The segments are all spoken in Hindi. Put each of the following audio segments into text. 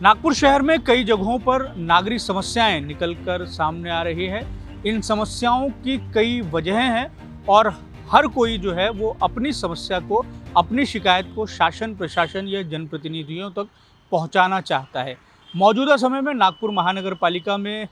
नागपुर शहर में कई जगहों पर नागरिक समस्याएं निकलकर सामने आ रही है। इन समस्याओं की कई वजहें हैं और हर कोई जो है वो अपनी समस्या को, अपनी शिकायत को शासन प्रशासन या जनप्रतिनिधियों तक पहुंचाना चाहता है। मौजूदा समय में नागपुर महानगर पालिका में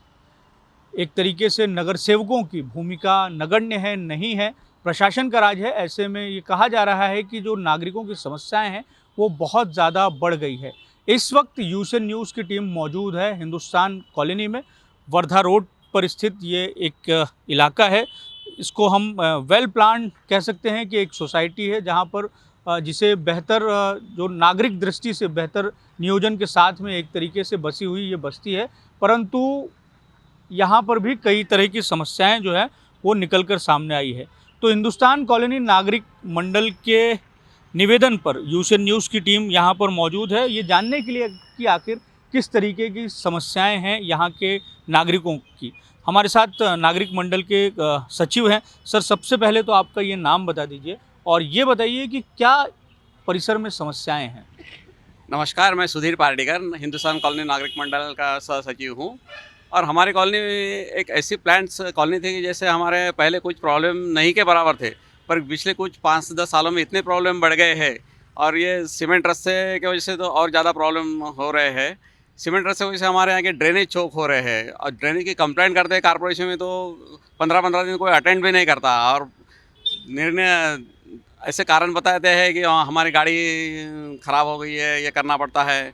एक तरीके से नगर सेवकों की भूमिका नगण्य है, नहीं है, प्रशासन का राज है। ऐसे में ये कहा जा रहा है कि जो नागरिकों की समस्याएं हैं वो बहुत ज़्यादा बढ़ गई है। इस वक्त यूएसएन न्यूज़ की टीम मौजूद है हिंदुस्तान कॉलोनी में। वर्धा रोड पर स्थित ये एक इलाका है। इसको हम वेल प्लान कह सकते हैं कि एक सोसाइटी है जहाँ पर जिसे बेहतर जो नागरिक दृष्टि से बेहतर नियोजन के साथ में एक तरीके से बसी हुई ये बस्ती है। परंतु यहाँ पर भी कई तरह की समस्याएं जो है वो निकल कर सामने आई है। तो हिंदुस्तान कॉलोनी नागरिक मंडल के निवेदन पर यूएसएन न्यूज़ की टीम यहाँ पर मौजूद है, ये जानने के लिए कि आखिर किस तरीके की समस्याएं हैं यहाँ के नागरिकों की। हमारे साथ नागरिक मंडल के सचिव हैं। सर, सबसे पहले तो आपका ये नाम बता दीजिए और ये बताइए कि क्या परिसर में समस्याएं हैं। नमस्कार, मैं सुधीर पार्डीकर हिंदुस्तान कॉलोनी नागरिक मंडल का सह सचिव हूँ। और हमारी कॉलोनी एक ऐसी प्लान्ट्स कॉलोनी थी कि जैसे हमारे पहले कुछ प्रॉब्लम नहीं के बराबर थे, पर पिछले कुछ 5 से 10 सालों में इतने प्रॉब्लम बढ़ गए हैं। और ये सीमेंट रास्ते की वजह से तो और ज़्यादा प्रॉब्लम हो रहे हैं। सीमेंट रास्ते की वजह से हमारे यहाँ के ड्रेनेज चौक हो रहे हैं और ड्रेनेज की कंप्लेंट करते हैं कॉर्पोरेशन में तो 15-15 दिन कोई अटेंड भी नहीं करता। और निर्णय ऐसे कारण बताते हैं कि हमारी गाड़ी ख़राब हो गई है, ये करना पड़ता है।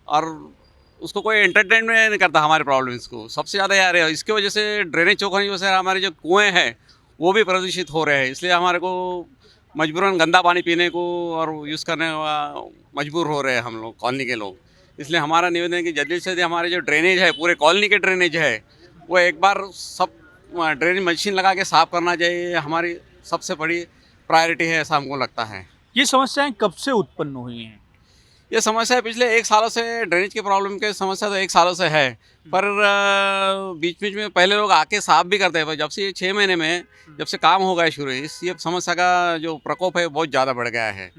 और उसको कोई एंटरटेनमेंट नहीं करता हमारे प्रॉब्लम्स को। सबसे ज़्यादा यार इसकी वजह से ड्रेनेज चौक होने की वजह से हमारे जो कुएँ हैं वो भी प्रदूषित हो रहे हैं। इसलिए हमारे को मजबूरन गंदा पानी पीने को और यूज़ करने मजबूर हो रहे हैं हम लोग, कॉलोनी के लोग। इसलिए हमारा निवेदन है कि जल्दी से जल्दी हमारे जो ड्रेनेज है, पूरे कॉलोनी के ड्रेनेज है, वो एक बार सब ड्रेनेज मशीन लगा के साफ़ करना चाहिए। हमारी सबसे बड़ी प्रायोरिटी है, ऐसा हमको लगता है। ये समस्याएं कब से उत्पन्न हुई हैं? ये समस्या पिछले 1 सालों से, ड्रेनेज के प्रॉब्लम के समस्या तो 1 सालों से है। पर बीच बीच में पहले लोग आके साफ भी करते हैं, पर जब से ये 6 महीने में जब से काम हो गया शुरू, इस ये समस्या का जो प्रकोप है बहुत ज़्यादा बढ़ गया है।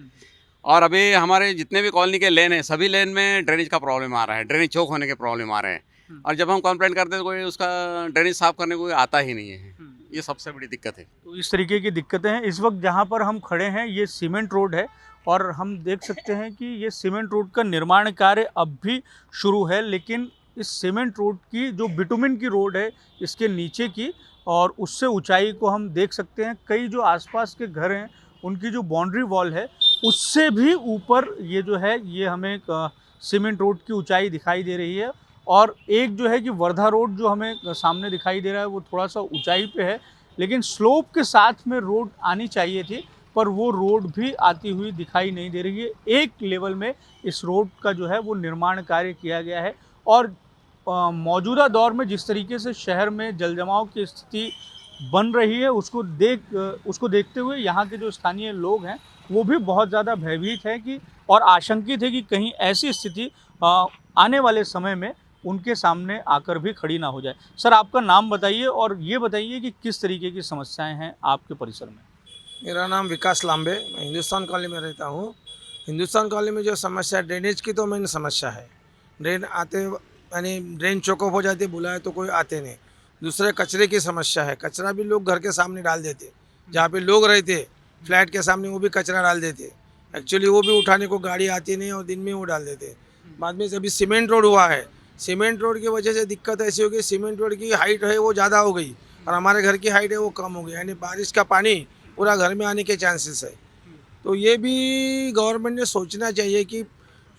और अभी हमारे जितने भी कॉलोनी के लेन हैं, सभी लेन में ड्रेनेज का प्रॉब्लम आ रहा है, ड्रेनेज चौक होने के प्रॉब्लम आ रहे हैं। और जब हम कंप्लेंट करते हैं तो कोई उसका ड्रेनेज साफ करने को कोई आता ही नहीं है। ये सबसे बड़ी दिक्कत है। तो इस तरीके की दिक्कतें हैं। इस वक्त जहाँ पर हम खड़े हैं ये सीमेंट रोड है और हम देख सकते हैं कि ये सीमेंट रोड का निर्माण कार्य अब भी शुरू है, लेकिन इस सीमेंट रोड की जो बिटुमिन की रोड है इसके नीचे की और उससे ऊंचाई को हम देख सकते हैं। कई जो आसपास के घर हैं उनकी जो बाउंड्री वॉल है उससे भी ऊपर ये जो है ये हमें सीमेंट रोड की ऊंचाई दिखाई दे रही है। और एक जो है कि वर्धा रोड जो हमें सामने दिखाई दे रहा है वो थोड़ा सा ऊंचाई पे है, लेकिन स्लोप के साथ में रोड आनी चाहिए थी, पर वो रोड भी आती हुई दिखाई नहीं दे रही है। एक लेवल में इस रोड का जो है वो निर्माण कार्य किया गया है। और मौजूदा दौर में जिस तरीके से शहर में जलजमाव की स्थिति बन रही है उसको देखते हुए यहाँ के जो स्थानीय लोग हैं वो भी बहुत ज़्यादा भयभीत हैं कि और आशंकित है कि कहीं ऐसी स्थिति आने वाले समय में उनके सामने आकर भी खड़ी ना हो जाए। सर, आपका नाम बताइए और ये बताइए कि किस तरीके की समस्याएं हैं आपके परिसर में। मेरा नाम विकास लांबे, मैं हिंदुस्तान कॉलोनी में रहता हूँ। हिंदुस्तान कॉलोनी में जो समस्या ड्रेनेज की तो मेन समस्या है। ड्रेन आते यानी ड्रेन चौकअप हो जाते, बुलाए तो कोई आते नहीं। दूसरे कचरे की समस्या है, कचरा भी लोग घर के सामने डाल देते, जहाँ पे लोग रहते फ्लैट के सामने वो भी कचरा डाल देते। एक्चुअली वो भी उठाने को गाड़ी आती नहीं और दिन में वो डाल देते। बाद में अभी सीमेंट रोड हुआ है, सीमेंट रोड की वजह से दिक्कत ऐसी हो गई, सीमेंट रोड की हाइट है वो ज़्यादा हो गई और हमारे घर की हाइट है वो कम हो गई, यानी बारिश का पानी पूरा घर में आने के चांसेस है। तो ये भी गवर्नमेंट ने सोचना चाहिए कि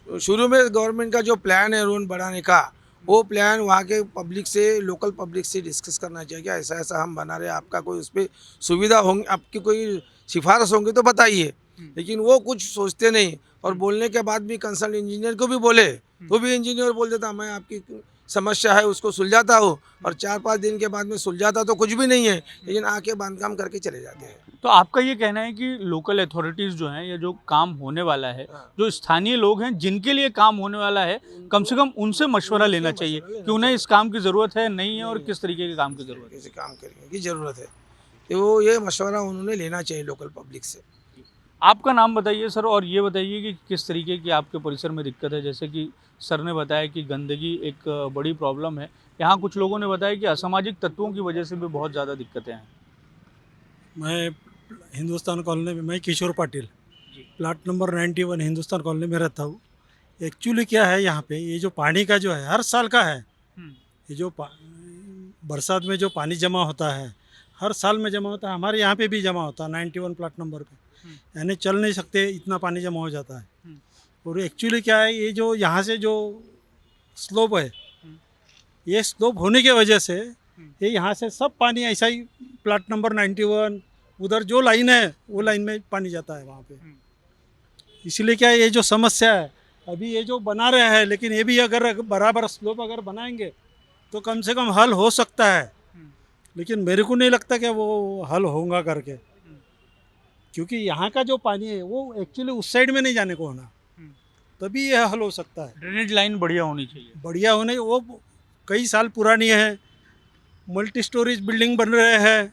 शुरू में गवर्नमेंट का जो प्लान है रोड बढ़ाने का, वो प्लान वहाँ के पब्लिक से, लोकल पब्लिक से डिस्कस करना चाहिए कि ऐसा ऐसा हम बना रहे हैं, आपका कोई उस पर सुविधा होंगी, आपकी कोई सिफारिश होंगी तो बताइए। लेकिन वो कुछ सोचते नहीं और बोलने के बाद भी कंसर्न इंजीनियर को भी बोले तो भी इंजीनियर बोल देता मैं आपकी समस्या है उसको सुलझाता हूँ, और 4-5 दिन के बाद में सुलझाता तो कुछ भी नहीं है, लेकिन आके बांधकाम करके चले जाते हैं। तो आपका ये कहना है कि लोकल अथॉरिटीज़ जो हैं या जो काम होने वाला है, जो स्थानीय लोग हैं जिनके लिए काम होने वाला है, कम से कम उनसे मशवरा लेना चाहिए कि उन्हें इस काम की ज़रूरत है, नहीं है, और किस तरीके के काम की ज़रूरत है, कैसे काम करने की ज़रूरत है, तो ये मशवरा उन्होंने लेना चाहिए लोकल पब्लिक से। आपका नाम बताइए सर, और ये बताइए कि किस तरीके की आपके परिसर में दिक्कत है। जैसे कि सर ने बताया कि गंदगी एक बड़ी प्रॉब्लम है। यहाँ कुछ लोगों ने बताया कि असामाजिक तत्वों की वजह से भी बहुत ज़्यादा दिक्कतें हैं। मैं हिंदुस्तान कॉलोनी में, मैं किशोर पाटिल, जी। प्लाट नंबर 91 हिंदुस्तान कॉलोनी में रहता हूँ। एक्चुअली क्या है, यहाँ पे ये जो पानी का जो है हर साल का है। ये जो बरसात में जो पानी जमा होता है हर साल में जमा होता है, हमारे यहाँ पे भी जमा होता है 91 प्लाट नंबर पे। यानी चल नहीं सकते, इतना पानी जमा हो जाता है। और एक्चुअली क्या है, ये जो यहाँ से जो स्लोप है, ये स्लोप होने की वजह से ये यहाँ से सब पानी ऐसा ही प्लाट नंबर 91 उधर जो लाइन है वो लाइन में पानी जाता है वहाँ पे। इसलिए क्या है, ये जो समस्या है अभी ये जो बना रहे हैं, लेकिन ये भी अगर बराबर स्लोप अगर बनाएंगे तो कम से कम हल हो सकता है। लेकिन मेरे को नहीं लगता कि वो हल होगा करके, क्योंकि यहाँ का जो पानी है वो एक्चुअली उस साइड में नहीं जाने को होना, तभी यह हल हो सकता है। ड्रेनेज लाइन बढ़िया होनी चाहिए। बढ़िया होने, वो कई साल पुरानी है, मल्टी स्टोरेज बिल्डिंग बन रहे हैं,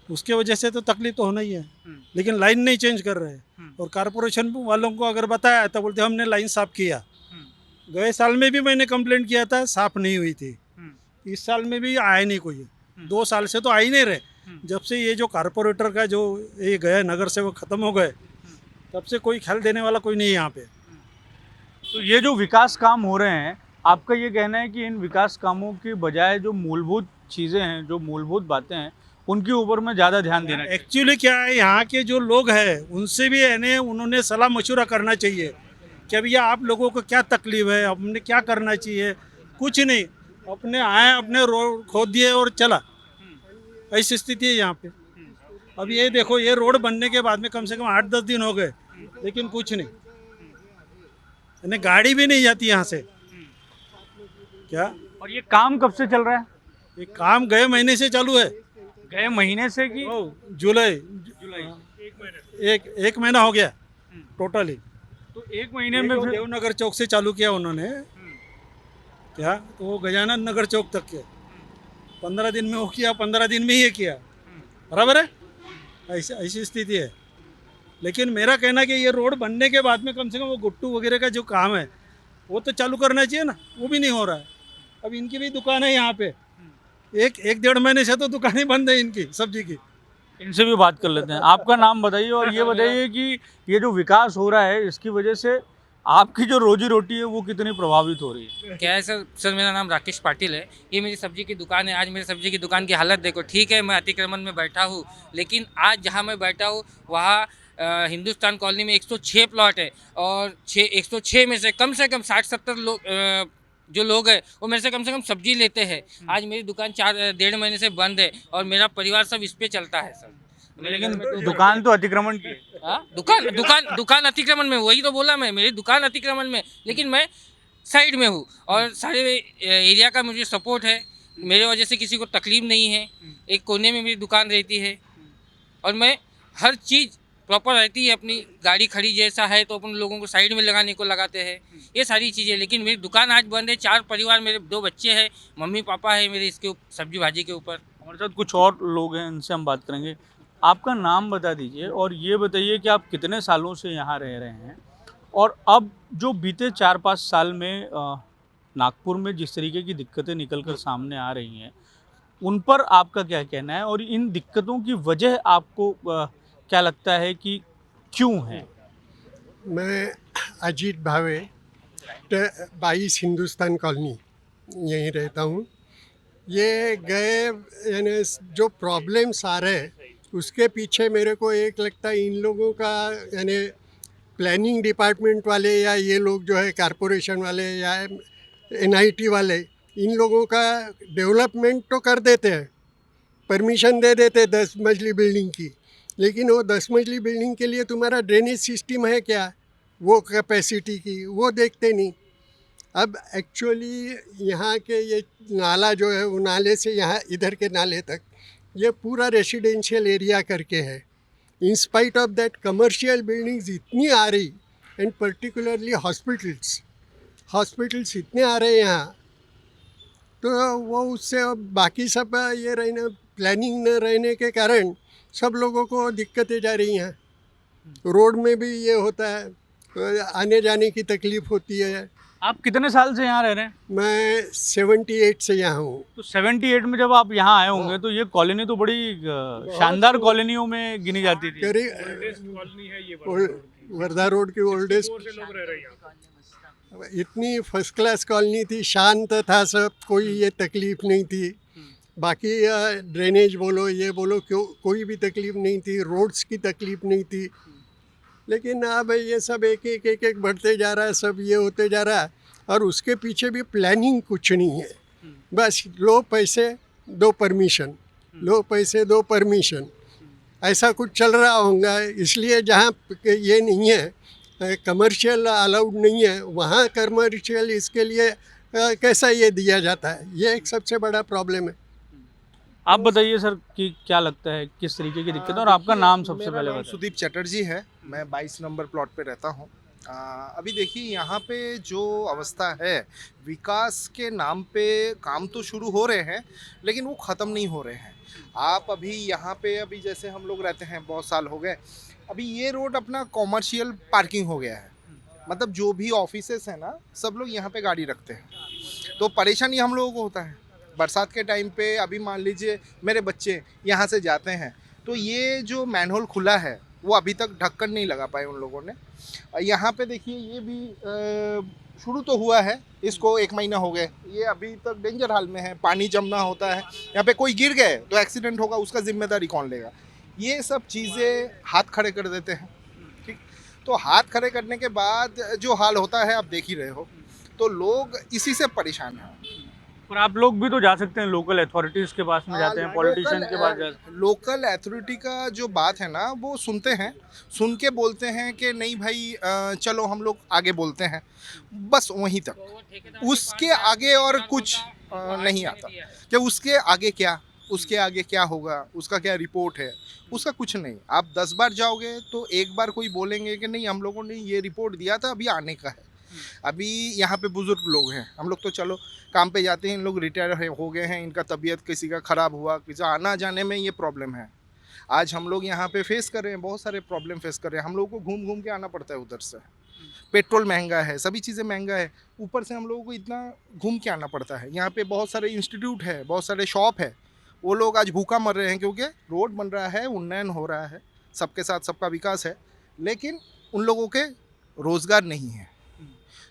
उसके वजह से तो तकलीफ तो होना ही है। लेकिन लाइन नहीं चेंज कर रहे हैं। और कारपोरेशन वालों को अगर बताया तो बोलते हमने लाइन साफ़ किया। गए साल में भी मैंने कंप्लेंट किया था, साफ़ नहीं हुई थी। इस साल में भी आया नहीं कोई, 2 साल से तो आ ही नहीं रहे। जब से ये जो कारपोरेटर का जो ये गए नगर से वो ख़त्म हो गए, तब से कोई ख्याल देने वाला कोई नहीं है यहाँ पे। तो ये जो विकास काम हो रहे हैं, आपका ये कहना है कि इन विकास कामों की बजाय जो मूलभूत चीज़ें हैं, जो मूलभूत बातें हैं, उनके ऊपर में ज़्यादा ध्यान देना चाहिए। एक्चुअली क्या है, यहाँ के जो लोग हैं उनसे भी है उन्होंने सलाह मशवरा करना चाहिए कि भैया आप लोगों को क्या तकलीफ है, हमने क्या करना चाहिए। कुछ नहीं, अपने आए, अपने रोड खोद दिए और चला, ऐसी स्थिति है यहाँ पे। अब ये देखो, ये रोड बनने के बाद में कम से कम 8-10 दिन हो गए, लेकिन कुछ नहीं, यानी गाड़ी भी नहीं जाती यहाँ से। क्या? और ये काम कब से चल रहा है? ये काम गए महीने से चालू है। गए महीने से कि जुलाई एक महीना हो गया टोटली। तो एक महीने में फिर देवनगर चौक से चालू किया उन्होंने, क्या तो वो गजानन नगर चौक तक के 15 दिन में वो किया, 15 दिन में ही किया, बराबर है। ऐसी स्थिति है। लेकिन मेरा कहना कि ये रोड बनने के बाद में कम से कम वो गुट्टू वगैरह का जो काम है वो तो चालू करना चाहिए ना, वो भी नहीं हो रहा है। अब इनकी भी दुकान है यहाँ पे, एक 1.5 महीने से तो दुकानें बंद है इनकी सब्जी की। इनसे भी बात कर लेते हैं। आपका नाम बताइए और ये बताइए कि ये जो विकास हो रहा है इसकी वजह से आपकी जो रोजी रोटी है वो कितनी प्रभावित हो रही है? क्या है सर, मेरा नाम राकेश पाटिल है। ये मेरी सब्जी की दुकान है। आज मेरी सब्जी की दुकान की हालत देखो। ठीक है, मैं अतिक्रमण में बैठा हूँ, लेकिन आज जहाँ मैं बैठा हूँ वहाँ हिंदुस्तान कॉलोनी में 106 प्लॉट है, और 106 में से कम 60-70 लोग जो लोग हैं वो मेरे से कम सब्जी लेते हैं। आज मेरी दुकान 4-1.5 महीने से बंद है और मेरा परिवार सब इस पे चलता है सर। लेकिन दुकान तो अतिक्रमण की है। दुकान अतिक्रमण में, वही तो बोला मैं, मेरी दुकान अतिक्रमण में, लेकिन मैं साइड में हूँ और सारे एरिया का मुझे सपोर्ट है। मेरे वजह से किसी को तकलीफ नहीं है। एक कोने में मेरी दुकान रहती है और मैं हर चीज़ प्रॉपर रहती है। अपनी गाड़ी खड़ी जैसा है तो अपन लोगों को साइड में लगाने को लगाते हैं, ये सारी चीज़ें। लेकिन मेरी दुकान आज बंद है। 4 परिवार, मेरे 2 बच्चे हैं, मम्मी पापा है मेरे इसके सब्जी भाजी के ऊपर। हमारे साथ कुछ और लोग हैं, इनसे हम बात करेंगे। आपका नाम बता दीजिए और ये बताइए कि आप कितने सालों से यहाँ रह रहे हैं, और अब जो बीते 4-5 साल में नागपुर में जिस तरीके की दिक्कतें निकल कर सामने आ रही हैं उन पर आपका क्या कहना है, और इन दिक्कतों की वजह आपको क्या लगता है कि क्यों है? मैं अजीत भावे 22 हिंदुस्तान कॉलोनी यहीं रहता हूँ। ये गए यानी जो प्रॉब्लम्स आ रहे हैं उसके पीछे मेरे को एक लगता है इन लोगों का, यानी प्लानिंग डिपार्टमेंट वाले या ये लोग जो है कारपोरेशन वाले या NIT वाले, इन लोगों का डेवलपमेंट तो कर देते हैं, परमिशन दे देते 10 मंजिली बिल्डिंग की, लेकिन वो 10 मंजिली बिल्डिंग के लिए तुम्हारा ड्रेनेज सिस्टम है क्या, वो कैपेसिटी की वो देखते नहीं। अब एक्चुअली यहाँ के ये नाला जो है वो नाले से यहाँ इधर के नाले तक ये पूरा रेसिडेंशियल एरिया करके है। In spite of that commercial buildings इतनी आ रही, एंड पर्टिकुलरली हॉस्पिटल्स इतने आ रहे हैं यहाँ, तो वो उससे बाकी सब ये रहना, प्लानिंग न रहने के कारण सब लोगों को दिक्कतें जा रही हैं। रोड में भी ये होता है, आने जाने की तकलीफ होती है। आप कितने साल से यहाँ रह रहे हैं? मैं 78 से यहाँ हूँ। तो 78 में जब आप यहाँ आए होंगे तो ये कॉलोनी तो बड़ी शानदार कॉलोनियों में गिनी जाती थी। वर्धा रोड की ओल्डेस्ट, इतनी फर्स्ट क्लास कॉलोनी थी, शांत था सब, कोई ये तकलीफ नहीं थी। बाकी ड्रेनेज बोलो, ये बोलो, क्यों कोई भी तकलीफ नहीं थी, रोड्स की तकलीफ नहीं थी। लेकिन अब ये सब एक बढ़ते जा रहा है, सब ये होते जा रहा है, और उसके पीछे भी प्लानिंग कुछ नहीं है। बस लो पैसे दो परमिशन, लो पैसे दो परमिशन, ऐसा कुछ चल रहा होगा। इसलिए जहाँ ये नहीं है, कमर्शियल अलाउड नहीं है, वहाँ कमर्शियल इसके लिए कैसा ये दिया जाता है, ये एक सबसे बड़ा प्रॉब्लम है। आप बताइए सर कि क्या लगता है, किस तरीके की दिक्कत है, और आपका नाम सबसे मेरा पहले नाम बताइए। सुदीप चटर्जी है। मैं 22 नंबर प्लॉट पे रहता हूँ। अभी देखिए यहाँ पे जो अवस्था है, विकास के नाम पे काम तो शुरू हो रहे हैं लेकिन वो ख़त्म नहीं हो रहे हैं। आप अभी यहाँ पे, अभी जैसे हम लोग रहते हैं, बहुत साल हो गए, अभी ये रोड अपना कॉमर्शियल पार्किंग हो गया है। मतलब जो भी ऑफिसेस हैं ना, सब लोग यहाँ पे गाड़ी रखते हैं, तो परेशानी हम लोगों को होता है। बरसात के टाइम पे अभी मान लीजिए मेरे बच्चे यहाँ से जाते हैं, तो ये जो मैनहोल खुला है वो अभी तक ढक्कन नहीं लगा पाए उन लोगों ने। यहाँ पे देखिए ये भी शुरू तो हुआ है, इसको 1 महीना हो गए, ये अभी तक डेंजर हाल में है, पानी जमना होता है। यहाँ पे कोई गिर गए तो एक्सीडेंट होगा, उसका जिम्मेदारी कौन लेगा? ये सब चीज़ें हाथ खड़े कर देते हैं। ठीक, तो हाथ खड़े करने के बाद जो हाल होता है आप देख ही रहे हो, तो लोग इसी से परेशान हैं। पर आप लोग भी तो जा सकते हैं, लोकल अथॉरिटीज़ के पास में जाते हैं, पॉलिटिशियन के पास जाते हैं। लोकल अथॉरिटी का जो बात है ना, वो सुनते हैं, सुन के बोलते हैं कि नहीं भाई चलो हम लोग आगे बोलते हैं, बस वहीं तक। उसके आगे और कुछ नहीं आता कि उसके आगे क्या, उसके आगे क्या होगा, उसका क्या रिपोर्ट है, उसका कुछ नहीं। आप 10 बार जाओगे तो एक बार कोई बोलेंगे कि नहीं हम लोगों ने ये रिपोर्ट दिया था, अभी आने का है। अभी यहाँ पे बुजुर्ग लोग हैं, हम लोग तो चलो काम पे जाते हैं, इन लोग रिटायर हो गए हैं, इनका तबीयत किसी का ख़राब हुआ, किसी आना जाने में ये प्रॉब्लम है। आज हम लोग यहाँ पे फेस कर रहे हैं, बहुत सारे प्रॉब्लम फेस कर रहे हैं। हम लोगों को घूम घूम के आना पड़ता है उधर से, पेट्रोल महंगा है, सभी चीज़ें महंगा है, ऊपर से हम लोगों को इतना घूम के आना पड़ता है। यहाँ पे बहुत सारे इंस्टीट्यूट है, बहुत सारे शॉप है, वो लोग आज भूखा मर रहे हैं क्योंकि रोड बन रहा है, उन्नयन हो रहा है, सबके साथ सबका विकास है, लेकिन उन लोगों के रोज़गार नहीं है।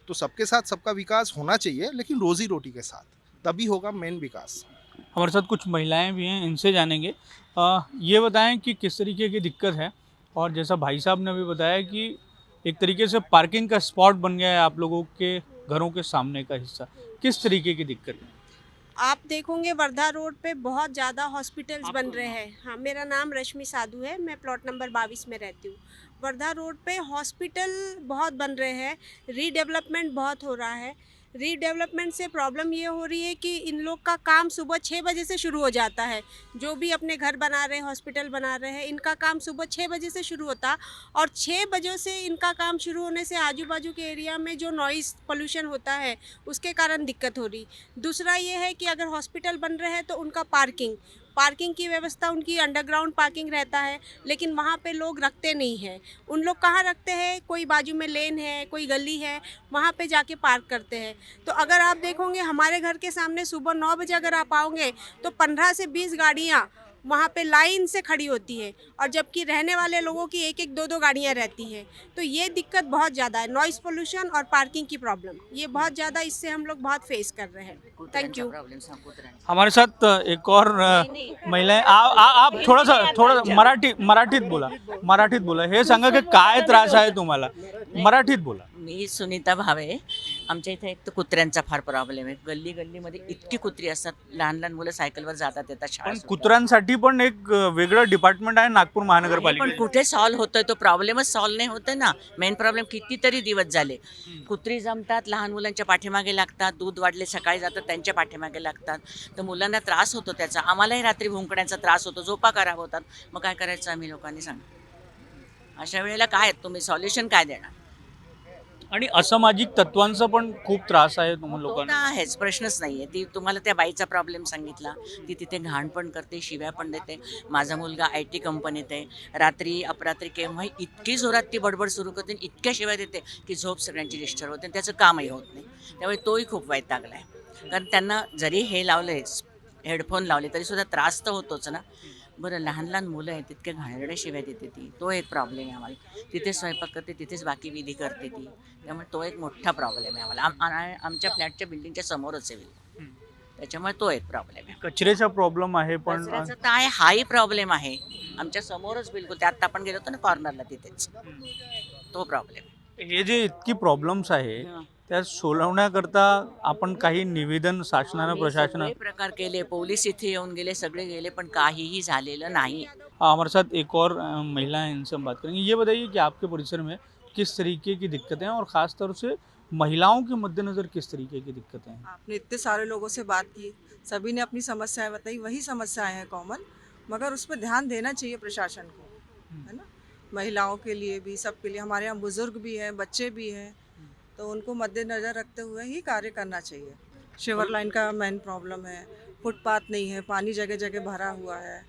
तो सबके साथ सबका विकास होना चाहिए, लेकिन रोजी रोटी के साथ, तभी होगा मेन विकास। हमारे साथ कुछ महिलाएं भी हैं, इनसे जानेंगे। ये बताएं कि किस तरीके की दिक्कत है, और जैसा भाई साहब ने भी बताया कि एक तरीके से पार्किंग का स्पॉट बन गया है आप लोगों के घरों के सामने का हिस्सा, किस तरीके की दिक्कत है? आप देखोगे वर्धा रोड पे बहुत ज़्यादा हॉस्पिटल्स बन रहे हैं। हाँ, मेरा नाम रश्मि साधु है, मैं प्लॉट नंबर 22 में रहती हूँ। वर्धा रोड पे हॉस्पिटल बहुत बन रहे हैं, रीडेवलपमेंट बहुत हो रहा है। रीडेवलपमेंट से प्रॉब्लम ये हो रही है कि इन लोग का काम सुबह 6 बजे से शुरू हो जाता है। जो भी अपने घर बना रहे हैं, हॉस्पिटल बना रहे हैं, इनका काम सुबह 6 बजे से शुरू होता, और 6 बजे से इनका काम शुरू होने से आजू बाजू के एरिया में जो नॉइज़ पोल्यूशन होता है उसके कारण दिक्कत हो रही। दूसरा ये है कि अगर हॉस्पिटल बन रहे हैं तो उनका पार्किंग की व्यवस्था, उनकी अंडरग्राउंड पार्किंग रहता है, लेकिन वहाँ पे लोग रखते नहीं हैं। उन लोग कहाँ रखते हैं, कोई बाजू में लेन है, कोई गली है, वहाँ पे जाके पार्क करते हैं। तो अगर आप देखोगे हमारे घर के सामने सुबह 9 बजे अगर आप आओगे तो 15 से 20 गाड़ियाँ वहाँ पे लाइन से खड़ी होती है, और जबकि रहने वाले लोगों की 1-1, 2-2 गाड़ियाँ रहती हैं। तो ये दिक्कत बहुत ज़्यादा है, नॉइज़ पोल्यूशन और पार्किंग की प्रॉब्लम, ये बहुत ज़्यादा, इससे हम लोग बहुत फेस कर रहे हैं। Thank you. हमारे साथ एक और महिलाएं, आप थोड़ा मराठीत बोला हे सांगा की काय त्रास आहे तुम्हाला, मराठीत बोला। मी सुनीता भावे. आमच्या इथे एक तर कुत्र्यांचा फार प्रॉब्लेम आहे. गल्ली गल्लीमध्ये इतकी कुत्री असतात, लहान लहान मुलं सायकलवर जातात येतात पण शाळेत. कुत्र्यांसाठी पण एक वेगळं डिपार्टमेंट आहे नागपूर पण महानगरपालिकेत. कुठे सॉल्व्ह होतोय तो प्रॉब्लेमच सॉल्व्ह नाही होते ना. मेन प्रॉब्लेम कितीतरी दिवस झाले. कुत्री जमतात, लहान मुलांच्या पाठीमागे लागतात, दूध वाढले सकाळी जातात त्यांच्या पाठीमागे लागतात. तर मुलांना त्रास होतो त्याचा. आम्हालाही रात्री भुंकण्याचा त्रास होतो, झोपा खराब होतात. मग काय करायचं आम्ही लोकांनी सांगा. अशा वेळेला काय तुम्ही सॉल्युशन काय देणार? आणि असामाजिक तत्वांचा पण खूप त्रास आहे तुम्हाला तो तर लोकांना. आहेच, प्रश्नच नाहीये. ती तुम्हाला त्या बाईचा प्रॉब्लेम सांगितला, ती तिथे घाण पण करते, शिव्या पण देते. माझा मुलगा IT कंपनीत आहे, रात्री अपरात्री केव्हाही इतकी जोरात ती बडबड सुरू करते, इतक्या शिव्या देते की झोप सगळ्यांची डिस्टर्ब होते आणि त्याचं कामही होत नाही. त्यामुळे तोही खूप वैतागला आहे. कारण त्यांना जरी हे लावले, हेडफोन लावले, तरी सुद्धा त्रास तर होतोच ना. बरं, लहान लहान मुलं आहेत, तितके घाणेरड्या शिव्या देते ती, तो एक प्रॉब्लेम आहे आम्हाला. तिथेच स्वयंपाक करते, तिथेच बाकी विधी करते ती, त्यामुळे तो एक मोठा प्रॉब्लेम आहे आम्हाला. आमच्या फ्लॅटच्या बिल्डिंगच्या समोरच आहे बिल्डिंग, त्याच्यामुळे तो एक प्रॉब्लेम आहे. कचऱ्याचा प्रॉब्लेम आहे पण कचऱ्याचं तर आहे, हाही प्रॉब्लेम आहे आमच्या समोरच बिलकुल. त्यात आपण गेलो होतो ना कॉर्नरला, तिथेच तो प्रॉब्लेम. हे जे इतकी प्रॉब्लेम्स आहे त्या सोडवण्याकरता आपण काही निवेदन शासनानं प्रशासना. सगळे प्रकार केले, पोलीस इथे येऊन गेले, सगळे गेले, पण काहीही झालेलं नाही. हमारे साथ एक और महिला हैं, इनसे हम बात करेंगे. ये बताइए कि आपके परिसर में किस तरीके की दिक्कतें हैं और ख़ास तौर से महिलाओं के मद्देनज़र किस तरीके की दिक्कतें हैं? आपने इतने सारे लोगों से बात की, सभी ने अपनी समस्याएं बताई, वही समस्याएं हैं कॉमन, मगर उस पर ध्यान देना चाहिए प्रशासन को, है ना. महिलाओं के लिए भी, सबके लिए. हमारे यहाँ बुजुर्ग भी हैं, बच्चे भी हैं, तो उनको मद्देनज़र रखते हुए ही कार्य करना चाहिए. शिवर लाइन का मेन प्रॉब्लम है, फुटपाथ नहीं है, पानी जगह जगह भरा हुआ है,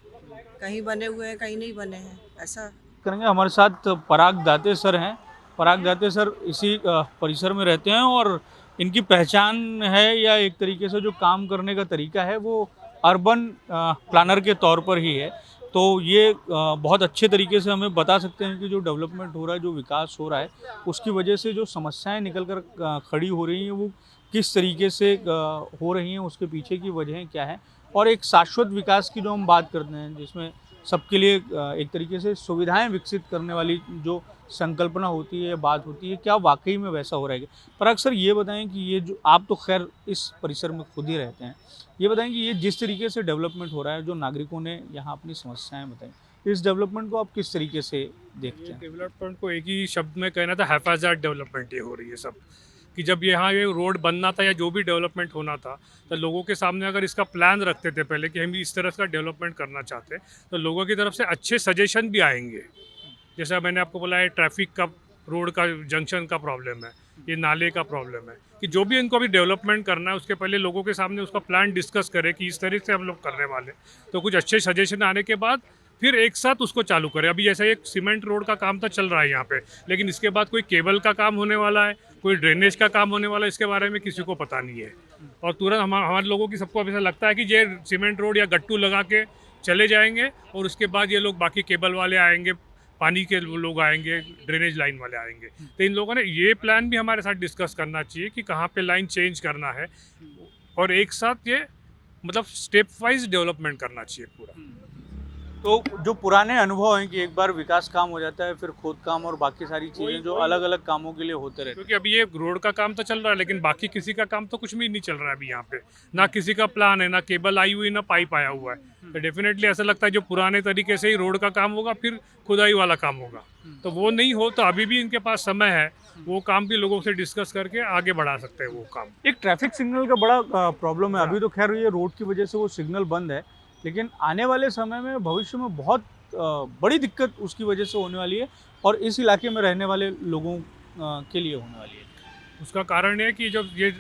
कहीं बने हुए हैं कहीं नहीं बने हैं, ऐसा. करेंगे हमारे साथ पराग दाते सर हैं. पराग दाते सर इसी परिसर में रहते हैं और इनकी पहचान है या एक तरीके से जो काम करने का तरीका है वो अर्बन प्लानर के तौर पर ही है. तो ये बहुत अच्छे तरीके से हमें बता सकते हैं कि जो डेवलपमेंट हो रहा है, जो विकास हो रहा है, उसकी वजह से जो समस्याएं निकल कर खड़ी हो रही हैं वो किस तरीके से हो रही हैं, उसके पीछे की वजहें क्या हैं. और एक शाश्वत विकास की जो हम बात करते हैं जिसमें सबके लिए एक तरीके से सुविधाएं विकसित करने वाली जो संकल्पना होती है, बात होती है, क्या वाकई में वैसा हो रहा है? पराग सर ये बताएं कि ये जो आप तो खैर इस परिसर में खुद ही रहते हैं, ये बताएं कि ये जिस तरीके से डेवलपमेंट हो रहा है, जो नागरिकों ने यहाँ अपनी समस्याएं बताई, इस डेवलपमेंट को आप किस तरीके से देखते हैं? डेवलपमेंट को एक ही शब्द में कहना था, हैफाजार्ड डेवलपमेंट ये हो रही है सब. कि जब यहाँ ये रोड बनना था या जो भी डेवलपमेंट होना था, तो लोगों के सामने अगर इसका प्लान रखते थे पहले कि हम इस तरह का डेवलपमेंट करना चाहते हैं, तो लोगों की तरफ से अच्छे सजेशन भी आएंगे. जैसा मैंने आपको बोला है, ट्रैफिक का, रोड का, जंक्शन का प्रॉब्लम है, ये नाले का प्रॉब्लम है, कि जो भी इनको अभी डेवलपमेंट करना है उसके पहले लोगों के सामने उसका प्लान डिस्कस करें कि इस तरह से हम लोग करने वाले. तो कुछ अच्छे सजेशन आने के बाद फिर एक साथ उसको चालू करें. अभी जैसे एक सीमेंट रोड का काम तो चल रहा है यहाँ पे, लेकिन इसके बाद कोई केबल का काम होने वाला है, कोई ड्रेनेज का काम होने वाला है, इसके बारे में किसी को पता नहीं है. और तुरंत हमारे लोगों की सबको ऐसा लगता है कि ये सीमेंट रोड या गट्टू लगा के चले जाएंगे और उसके बाद ये लोग बाकी केबल वाले आएंगे, पानी के लोग आएंगे, ड्रेनेज लाइन वाले आएंगे. तो इन लोगों ने ये प्लान भी हमारे साथ डिस्कस करना चाहिए कि कहाँ पे लाइन चेंज करना है, और एक साथ ये मतलब स्टेप वाइज डेवलपमेंट करना चाहिए पूरा. तो जो पुराने अनुभव हैं कि एक बार विकास काम हो जाता है, फिर खोद काम और बाकी सारी चीज़ें जो अलग अलग कामों के लिए होते रहते हैं. क्योंकि अभी ये रोड का काम तो चल रहा है, लेकिन बाकी किसी का काम तो कुछ भी नहीं चल रहा है अभी यहाँ पे. ना किसी का प्लान है, ना केबल आई हुई, ना पाइप आया हुआ है. तो डेफिनेटली ऐसा लगता है जो पुराने तरीके से ही रोड का काम होगा, फिर खुदाई वाला काम होगा. तो वो नहीं हो, तो अभी भी इनके पास समय है, वो काम भी लोगों से डिस्कस करके आगे बढ़ा सकते हैं वो काम. एक ट्रैफिक सिग्नल का बड़ा प्रॉब्लम है. अभी तो खैर ये रोड की वजह से वो सिग्नल बंद है, लेकिन आने वाले समय में भविष्य में बहुत बड़ी दिक्कत उसकी वजह से होने वाली है और इस इलाके में रहने वाले लोगों के लिए होने वाली है. उसका कारण है कि जब ये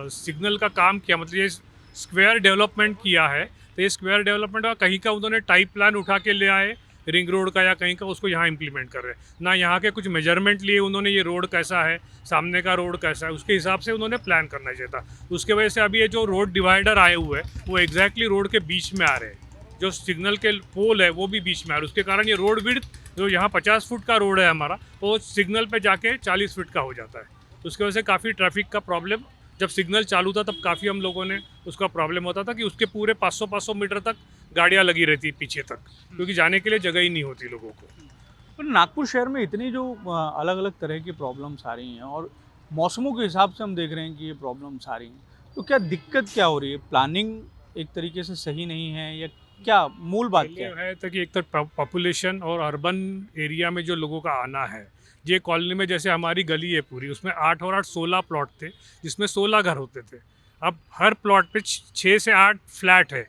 सिग्नल का काम किया, मतलब ये स्क्वायर डेवलपमेंट किया है, तो ये स्क्वायर डेवलपमेंट का कहीं का उन्होंने टाइप प्लान उठा के ले आए रिंग रोड का या कहीं का, उसको यहाँ इम्प्लीमेंट कर रहे हैं. ना यहाँ के कुछ मेजरमेंट लिए उन्होंने, ये रोड कैसा है, सामने का रोड कैसा है, उसके हिसाब से उन्होंने प्लान करना चाहिए था. उसके वजह से अभी ये जो रोड डिवाइडर आए हुए हैं वो एग्जैक्टली रोड के बीच में आ रहे हैं. जो सिग्नल के पोल है वो भी बीच में आ रहे हैं. उसके कारण ये रोड विड्थ जो यहाँ 50 फुट का रोड है हमारा, वो सिग्नल पे जाके 40 फुट का हो जाता है. तो उसकी वजह से काफ़ी ट्रैफिक का प्रॉब्लम, जब सिग्नल चालू था तब काफ़ी हम लोगों ने उसका प्रॉब्लम होता था कि उसके पूरे 500 मीटर तक गाड़ियाँ लगी रहती पीछे तक, क्योंकि जाने के लिए जगह ही नहीं होती लोगों को. पर नागपुर शहर में इतनी जो अलग अलग तरह की प्रॉब्लम्स आ रही हैं और मौसमों के हिसाब से हम देख रहे हैं कि ये प्रॉब्लम्स आ रही हैं, तो क्या दिक्कत क्या हो रही है? प्लानिंग एक तरीके से सही नहीं है या क्या मूल बात क्या है? तो कि एक तो पॉपुलेशन और अर्बन एरिया में जो लोगों का आना है, ये कॉलोनी में जैसे हमारी गली है पूरी, उसमें 8 और 8 16 प्लॉट थे, जिसमें 16 घर होते थे. अब हर प्लॉट पे 6 से 8 फ्लैट है,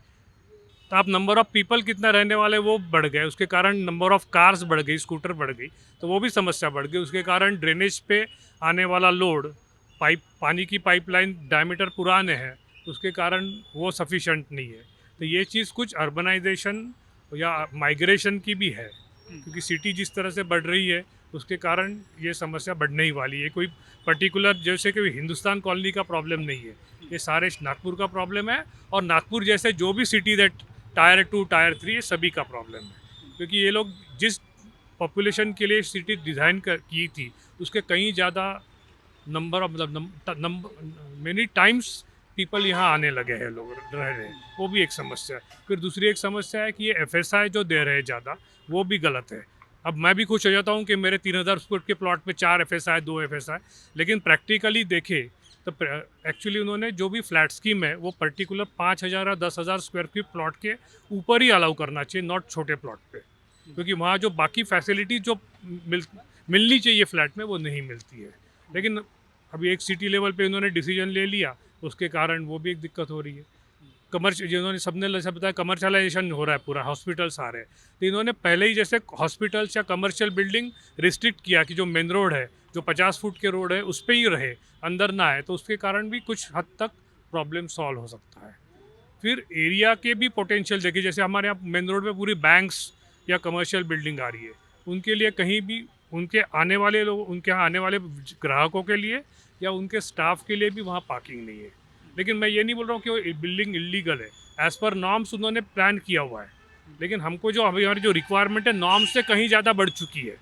तो आप नंबर ऑफ़ पीपल कितना रहने वाले वो बढ़ गए, उसके कारण नंबर ऑफ़ कार्स बढ़ गई, स्कूटर बढ़ गई, तो वो भी समस्या बढ़ गई। उसके कारण ड्रेनेज पे आने वाला लोड, पानी की पाइपलाइन डायमीटर पुराने हैं, उसके कारण वो सफिशेंट नहीं है। तो ये चीज़ कुछ अर्बनाइजेशन या माइग्रेशन की भी है, क्योंकि सिटी जिस तरह से बढ़ रही है उसके कारण ये समस्या बढ़ने ही वाली है। कोई पर्टिकुलर जैसे कि हिंदुस्तान कॉलोनी का प्रॉब्लम नहीं है, ये सारे नागपुर का प्रॉब्लम है, और नागपुर जैसे जो भी सिटीज़ है टायर 2 टायर 3 ये सभी का प्रॉब्लम है। क्योंकि ये लोग जिस पॉपुलेशन के लिए सिटी डिज़ाइन की थी उसके कहीं ज़्यादा number of many times people यहाँ आने लगे हैं, लोग रह रहे हैं, वो भी एक समस्या है। फिर दूसरी एक समस्या है कि ये FSI जो दे रहे हैं ज़्यादा, वो भी गलत है। अब मैं भी खुश हो जाता हूँ कि मेरे 3000 स्क्वायर के प्लॉट पे 4 FSI 2 FSI, लेकिन प्रैक्टिकली देखें तो एक्चुअली उन्होंने जो भी फ्लैट स्कीम है वो पर्टिकुलर 5000 या 10,000 स्क्वायर फीट प्लॉट के ऊपर ही अलाउ करना चाहिए, नॉट छोटे प्लॉट पे, क्योंकि वहाँ जो बाकी फैसिलिटी जो मिलनी चाहिए फ्लैट में वो नहीं मिलती है। लेकिन अभी एक सिटी लेवल पे इन्होंने डिसीजन ले लिया, उसके कारण वो भी एक दिक्कत हो रही है। जिन्होंने सबने सब बताया कमर्शलाइजेशन हो रहा है, पूरा हॉस्पिटल्स आ रहे हैं, तो इन्होंने पहले ही जैसे हॉस्पिटल्स या कमर्शियल बिल्डिंग रिस्ट्रिक्ट किया कि जो मेन रोड है, जो 50 फुट के रोड है उस पर ही रहे, अंदर ना आए, तो उसके कारण भी कुछ हद तक प्रॉब्लम सॉल्व हो सकता है। फिर एरिया के भी पोटेंशियल देखिए, जैसे हमारे यहाँ मेन रोड पे पूरी बैंक्स या कमर्शियल बिल्डिंग आ रही है, उनके लिए कहीं भी उनके आने वाले लोग, उनके यहाँ आने वाले ग्राहकों के लिए या उनके स्टाफ के लिए भी वहाँ पार्किंग नहीं है। लेकिन मैं ये नहीं बोल रहा हूँ कि वो बिल्डिंग इलीगल है, एज़ पर नॉर्म्स उन्होंने प्लान किया हुआ है, लेकिन हमको जो अभी हमारी जो रिक्वायरमेंट है नॉर्म्स से कहीं ज़्यादा बढ़ चुकी है।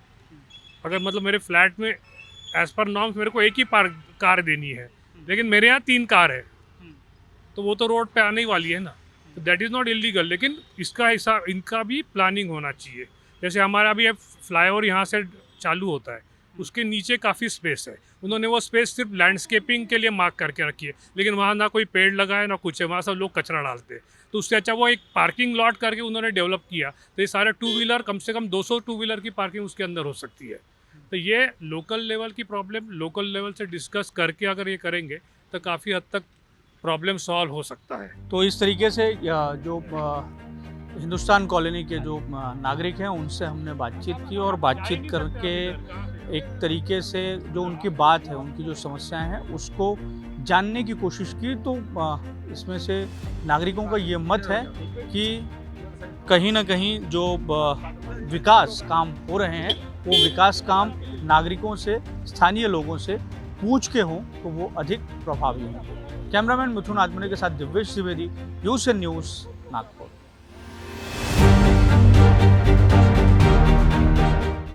अगर मतलब मेरे फ्लैट में एज़ पर नॉर्म्स मेरे को एक ही कार देनी है, लेकिन मेरे यहाँ 3 कार है, तो वो तो रोड पे आने ही वाली है ना, तो दैट इज़ नॉट इलीगल। लेकिन इसका हिसाब, इनका भी प्लानिंग होना चाहिए। जैसे हमारा अभी फ्लाईओवर यहाँ से चालू होता है, उसके नीचे काफ़ी स्पेस है, उन्होंने वो स्पेस सिर्फ लैंडस्केपिंग के लिए मार्क करके रखी है, लेकिन वहाँ ना कोई पेड़ लगा है ना कुछ है, वहाँ सब लोग कचरा डालते हैं। तो उससे अच्छा वो एक पार्किंग लॉट करके उन्होंने डेवलप किया, तो ये सारे 2 व्हीलर, कम से कम 200 2 व्हीलर की पार्किंग उसके अंदर हो सकती है। तो ये लोकल लेवल की प्रॉब्लम लोकल लेवल से डिस्कस करके अगर ये करेंगे तो काफ़ी हद तक प्रॉब्लम सॉल्व हो सकता है। तो इस तरीके से जो हिंदुस्तान कॉलोनी के जो नागरिक हैं उनसे हमने बातचीत की, और बातचीत करके एक तरीके से जो उनकी बात है, उनकी जो समस्याएं हैं उसको जानने की कोशिश की। तो इसमें से नागरिकों का ये मत है कि कहीं ना कहीं जो विकास काम हो रहे हैं वो विकास काम नागरिकों से, स्थानीय लोगों से पूछ के हों तो वो अधिक प्रभावी हों। कैमरामैन मिथुन आत्मने के साथ दिव्येश द्विवेदी, यूएसएन न्यूज़, नागपुर।